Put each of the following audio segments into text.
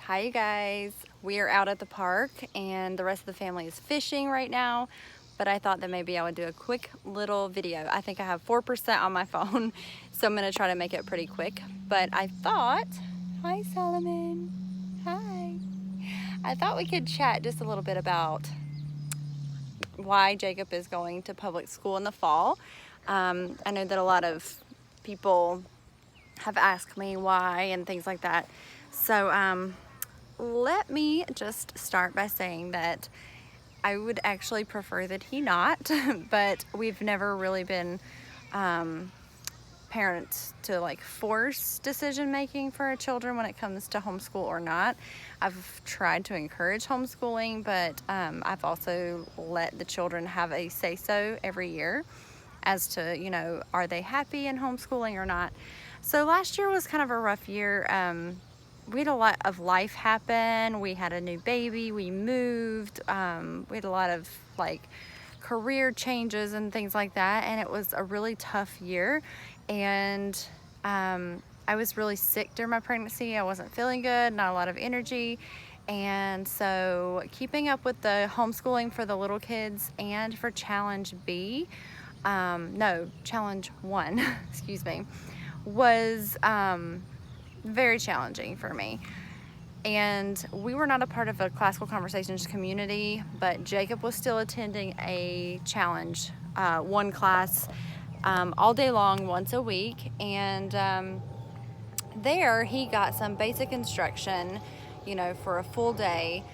Hi you guys, we are out at the park and the rest of the family is fishing right now, but I thought that maybe I would do a quick little video. I think I have 4% on my phone, so I'm gonna try to make it pretty quick. But I thought, hi Solomon, hi. I thought we could chat just a little bit about why Jacob is going to public school in the fall. I know that a lot of people have asked me why and things like that. So let me just start by saying that I would actually prefer that he not, but we've never really been parents to like force decision making for our children when it comes to homeschool or not. I've tried to encourage homeschooling, but I've also let the children have a say-so every year as to, you know, are they happy in homeschooling or not. So last year was kind of a rough year. We had a lot of life happen. We had a new baby, we moved, we had a lot of like career changes and things like that, and it was a really tough year. And I was really sick during my pregnancy. I wasn't feeling good, not a lot of energy. And so keeping up with the homeschooling for the little kids and for challenge B, challenge 1, excuse me, was very challenging for me. And we were not a part of a classical conversations community, but Jacob was still attending a challenge 1 class all day long, once a week. And there he got some basic instruction, you know, for a full day.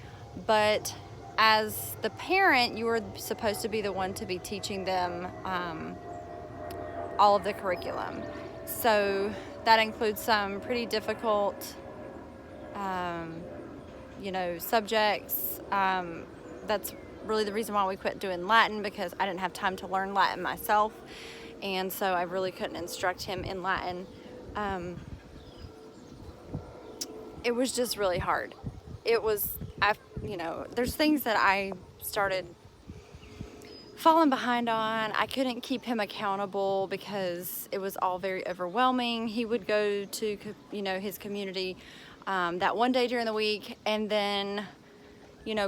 But as the parent, you were supposed to be the one to be teaching them all of the curriculum. So that includes some pretty difficult, subjects. That's really the reason why we quit doing Latin, because I didn't have time to learn Latin myself. And so I really couldn't instruct him in Latin. It was just really hard. There's things that I started falling behind on. I couldn't keep him accountable because it was all very overwhelming. He would go to, his community that one day during the week, and then,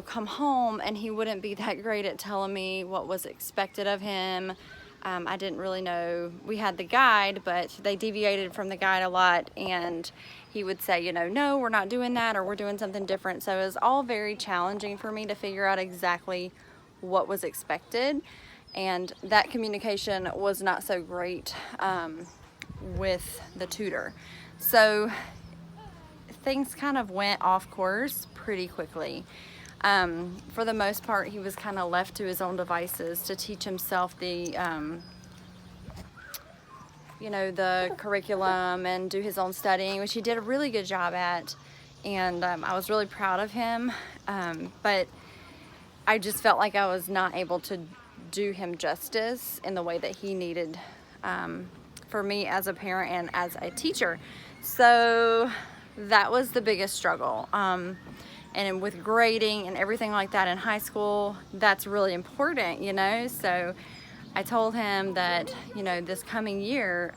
come home, and he wouldn't be that great at telling me what was expected of him. I didn't really know. We had the guide, but they deviated from the guide a lot, and he would say, no, we're not doing that, or we're doing something different. So it was all very challenging for me to figure out exactly what was expected, and that communication was not so great with the tutor. So things kind of went off course pretty quickly. For the most part, he was kind of left to his own devices to teach himself the curriculum and do his own studying, which he did a really good job at. And I was really proud of him. But I just felt like I was not able to do him justice in the way that he needed for me as a parent and as a teacher. So that was the biggest struggle. And with grading and everything like that in high school, that's really important, So I told him that, this coming year,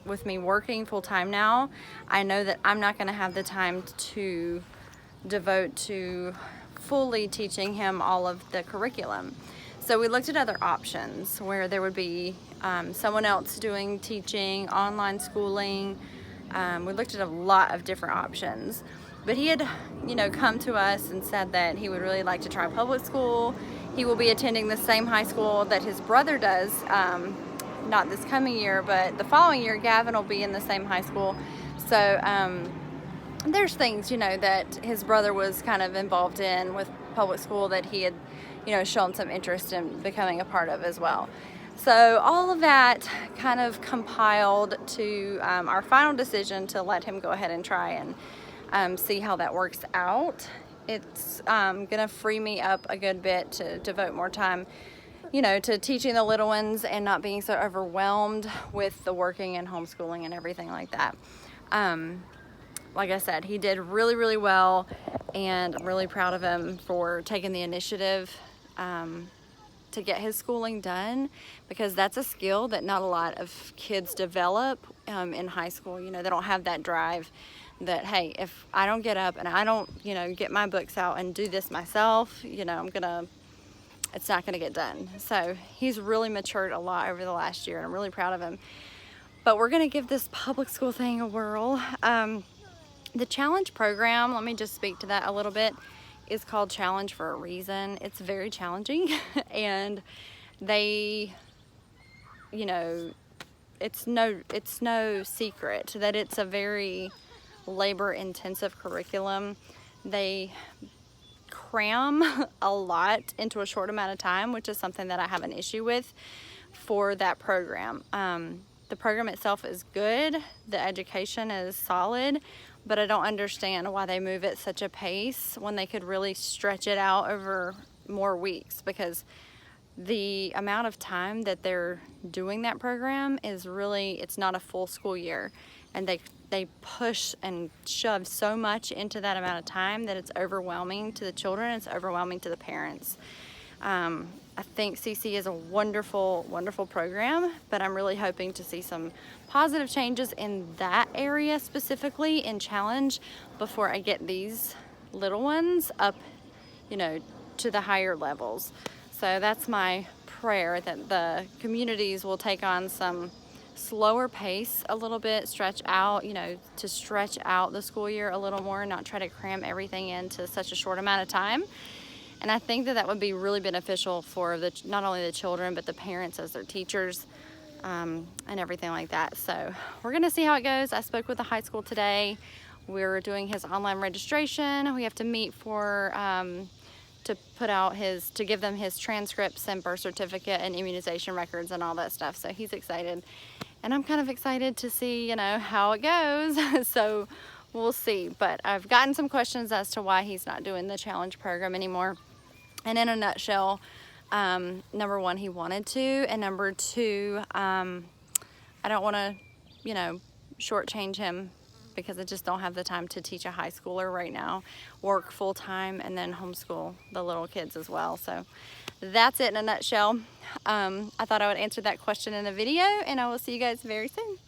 with me working full time now, I know that I'm not going to have the time to devote to fully teaching him all of the curriculum. So we looked at other options where there would be someone else doing teaching, online schooling. We looked at a lot of different options. But he had, come to us and said that he would really like to try public school. He will be attending the same high school that his brother does, not this coming year, but the following year, Gavin will be in the same high school. So there's things, that his brother was kind of involved in with public school that he had, shown some interest in becoming a part of as well. So all of that kind of compiled to our final decision to let him go ahead and try and see how that works out. It's gonna free me up a good bit to devote more time, to teaching the little ones and not being so overwhelmed with the working and homeschooling and everything like that. Like I said, he did really, really well, and I'm really proud of him for taking the initiative to get his schooling done, because that's a skill that not a lot of kids develop in high school. They don't have that drive that, hey, if I don't get up and I don't, you know, get my books out and do this myself, you know, it's not gonna get done. So he's really matured a lot over the last year, and I'm really proud of him. But we're gonna give this public school thing a whirl. The challenge program, let me just speak to that a little bit, is called challenge for a reason. It's very challenging and they, you know, it's no secret that it's a very labor intensive curriculum. They cram a lot into a short amount of time, which is something that I have an issue with for that program. The program itself is good, the education is solid, but I don't understand why they move at such a pace when they could really stretch it out over more weeks, because the amount of time that they're doing that program is really, it's not a full school year, and they push and shove so much into that amount of time that it's overwhelming to the children, it's overwhelming to the parents. I think CC is a wonderful, wonderful program, but I'm really hoping to see some positive changes in that area specifically in challenge before I get these little ones up, you know, to the higher levels. So that's my prayer, that the communities will take on some slower pace a little bit, stretch out, you know, to stretch out the school year a little more, not try to cram everything into such a short amount of time. And I think that that would be really beneficial for not only the children, but the parents as their teachers, and everything like that. So we're gonna see how it goes. I spoke with the high school today. We're doing his online registration. We have to meet for, to put out to give them his transcripts and birth certificate and immunization records and all that stuff. So he's excited. And I'm kind of excited to see, you know, how it goes. So we'll see. But I've gotten some questions as to why he's not doing the challenge program anymore. And in a nutshell, number one, he wanted to, and number two, I don't want to, you know, shortchange him, because I just don't have the time to teach a high schooler right now, work full time, and then homeschool the little kids as well. So that's it in a nutshell. I thought I would answer that question in a video, and I will see you guys very soon.